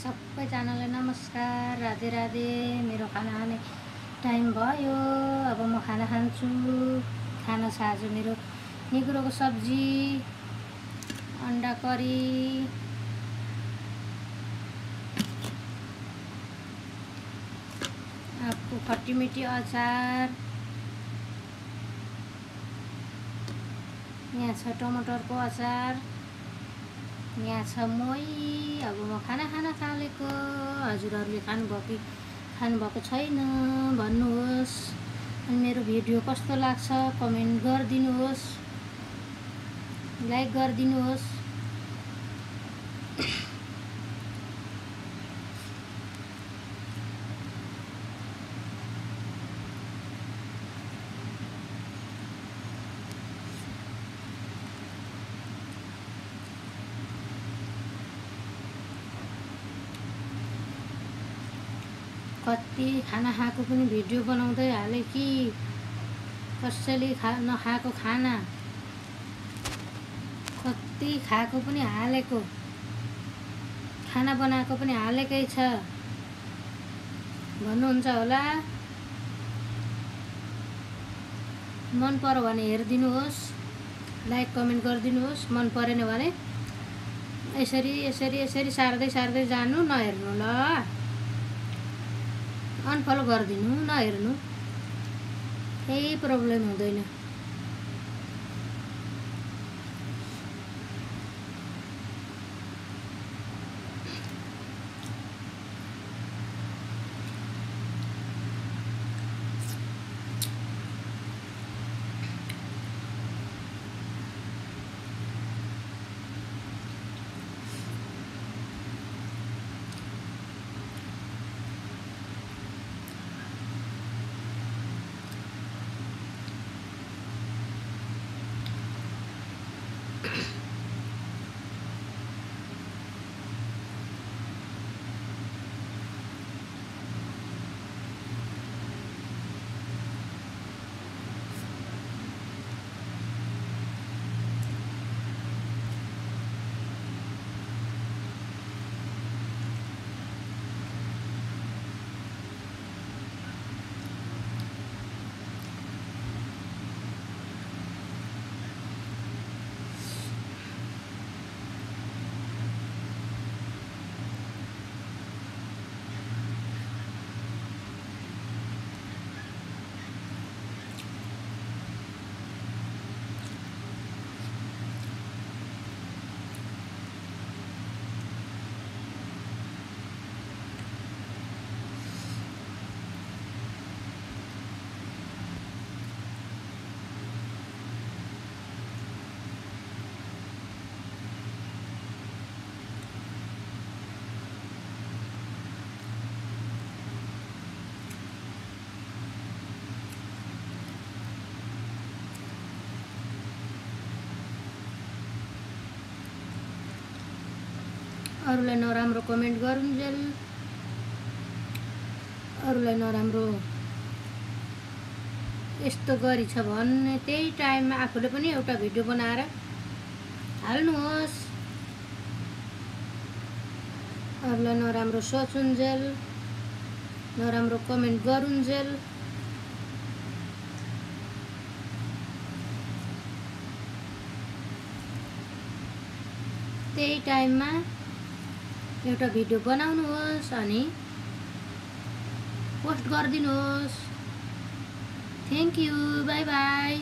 सबैजनालाई नमस्कार, राधे राधे। मेरो खाना खाने टाइम भयो। अब म खाना खान्छु। खाना छ आज मेरो निगुरोको सब्जी, अंडा करी, आपको खट्टी मीठी अचार, यहाँ छ टमाटरको अचार, यहाँ छ मोही। अब म खाना थालेको। हजुरहरूले खानुभएको छैन भन्नुहोस्। अनि मेरो भिडियो कस्तो लाग्छ कमेन्ट गरिदिनुहोस्, लाइक गरिदिनुहोस्। कति खाना खाएको पनि भिडियो बनाउँदै हाले कि कसैले नखाएको खाना कति खाएको पनि हालेको, खाना बनाएको पनि हालेकै छ भन्नुहुन्छ होला। मन पर्यो भने हेरिदिनुहोस्, लाइक कमेन्ट गरिदिनुहोस्। मन परेन भने यसरी सार्दै जानु, नहेर्नु ल। अनफलो गरिदिनु, नहेर्नु, केही प्रब्लम हुँदैन। अरूलाई नराम्रो कमेन्ट गरुन्जेल, अरूलाई नराम्रो यस्तो गरी छ भन्ने त्यही टाइममा आफूले पनि एउटा भिडियो बनाएर हाल्नुहोस्। अरूलाई नराम्रो सोचुन्जेल, नराम्रो कमेन्ट गरुन्जेल त्यही टाइममा एउटा भिडियो बनाउनुहोस् अनि पोस्ट गरिदिनुहोस्। Thank you, by by.